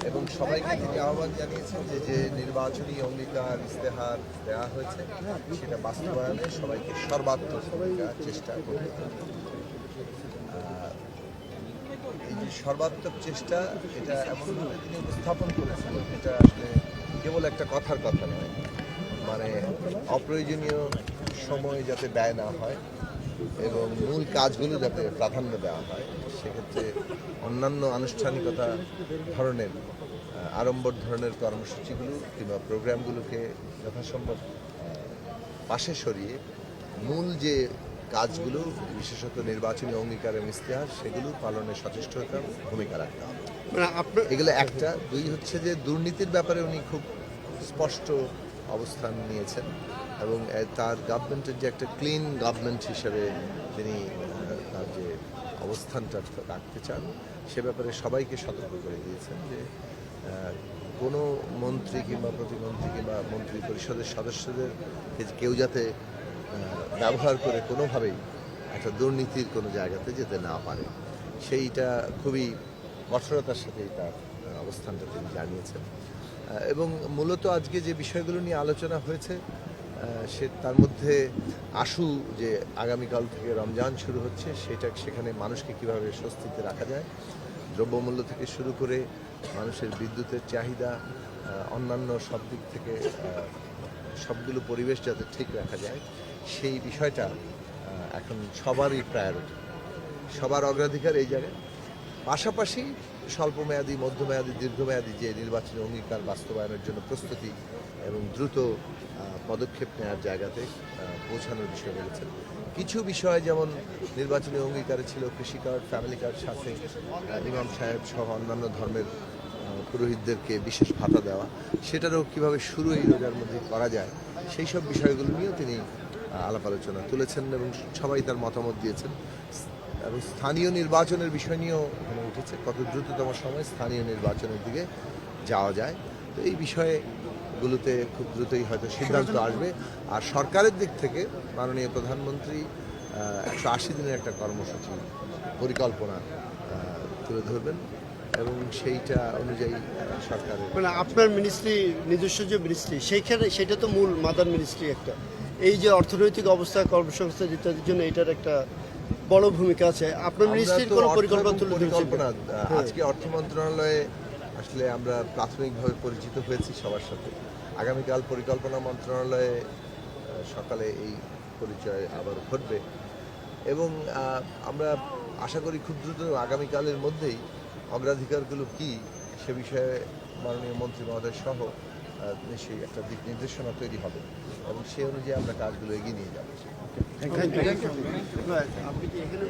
এবং সবাইকে তিনি আহ্বান জানিয়েছেন যে যে নির্বাচনী অঙ্গীকার ইস্তেহার দেওয়া হয়েছে সেটা বাস্তবায়নে সবাইকে সর্বাত্মক চেষ্টা করতে হবে। এই যে সর্বাত্মক চেষ্টা এটা এমনভাবে তিনি উপস্থাপন করেছেন, এটা আসলে কেবল একটা কথার কথা নয়, মানে অপ্রয়োজনীয় সময় যাতে ব্যয় না হয় এবং মূল কাজগুলো যাতে প্রাধান্য দেওয়া হয়, সেক্ষেত্রে অন্যান্য আনুষ্ঠানিকতা ধরনের আড়ম্বর ধরনের কর্মসূচিগুলো কিংবা প্রোগ্রামগুলোকে যথাসম্ভব পাশে সরিয়ে মূল যে কাজগুলো বিশেষত নির্বাচনী অঙ্গীকার এবং ইস্তেহার সেগুলো পালনে সচেষ্ট হতে হবে, ভূমিকা রাখতে হবে। এগুলো একটা। দুই হচ্ছে যে দুর্নীতির ব্যাপারে উনি খুব স্পষ্ট অবস্থান নিয়েছেন এবং তার গভর্নমেন্টের যে একটা ক্লিন গভর্নমেন্ট হিসেবে তিনি তার যে অবস্থানটা রাখতে চান সে ব্যাপারে সবাইকে সতর্ক করে দিয়েছেন যে কোনো মন্ত্রী কিংবা প্রতিমন্ত্রী কিংবা মন্ত্রী পরিষদের সদস্যদের কেউ যাতে ব্যবহার করে কোনোভাবেই একটা দুর্নীতির কোনো জায়গাতে যেতে না পারে, সেইটা খুবই কঠোরতার সাথেই তার অবস্থানটা তিনি জানিয়েছেন। এবং মূলত আজকে যে বিষয়গুলো নিয়ে আলোচনা হয়েছে সে তার মধ্যে আশু যে আগামীকাল থেকে রমজান শুরু হচ্ছে সেখানে মানুষকে কিভাবে স্বস্তিতে রাখা যায়, দ্রব্যমূল্য থেকে শুরু করে মানুষের বিদ্যুতের চাহিদা, অন্যান্য সব দিক থেকে সবগুলো পরিবেশ যাতে ঠিক রাখা যায় সেই বিষয়টা এখন সবারই প্রায়োরিটি, সবার অগ্রাধিকার এই জায়গায়। পাশাপাশি স্বল্পমেয়াদী, মধ্যমেয়াদী, দীর্ঘমেয়াদী যে নির্বাচনী অঙ্গীকার বাস্তবায়নের জন্য প্রস্তুতি এবং দ্রুত পদক্ষেপ নেওয়ার জায়গাতে পৌঁছানোর বিষয় বলেছেন। কিছু বিষয় যেমন নির্বাচনী অঙ্গীকারে ছিল কৃষি কার্ড, ফ্যামিলি কার্ড, সাথে ইমাম সাহেব সহ অন্যান্য ধর্মের পুরোহিতদেরকে বিশেষ ভাতা দেওয়া, সেটারও কীভাবে শুরু এই রোজার মধ্যে করা যায় সেই সব বিষয়গুলো নিয়েও তিনি আলাপ আলোচনা তুলেছেন এবং সবাই তার মতামত দিয়েছেন। এবং স্থানীয় নির্বাচনের বিষয় নিয়েও এখানে উঠেছে, কত দ্রুততম সময় স্থানীয় নির্বাচনের দিকে যাওয়া যায়। তো এই বিষয়গুলোতে খুব দ্রুতই হয়তো সিদ্ধান্ত আসবে। আর সরকারের দিক থেকে মাননীয় প্রধানমন্ত্রী 180 দিনের একটা কর্মসূচি পরিকল্পনা তুলে ধরবেন এবং সেইটা অনুযায়ী সরকারের মানে আপনার মিনিস্ট্রি নিজস্ব যে মিনিস্ট্রি সেইখানে সেটা তো মূল মাদার মিনিস্ট্রি একটা, এই যে অর্থনৈতিক অবস্থা, কর্মসংস্থান ইত্যাদির জন্য এটার একটা বড় ভূমিকা আছে। আপনার মিনিস্ট্রির কোনো পরিকল্পনা আজকে অর্থ মন্ত্রণালয়ে আসলে আমরা প্রাথমিকভাবে পরিচিত হয়েছি সবার সাথে। আগামীকাল পরিকল্পনা মন্ত্রণালয়ে সকালে এই পরিচয় আবার ঘটবে এবং আমরা আশা করি খুব দ্রুত আগামীকালের মধ্যেই অগ্রাধিকারগুলো কী সে বিষয়ে মাননীয় মন্ত্রী মহোদয় সহ নিশ্চয়ই একটা দিক নির্দেশনা তৈরি হবে এবং সেই অনুযায়ী আমরা কাজগুলো এগিয়ে নিয়ে যাব। আপনি কি এখানে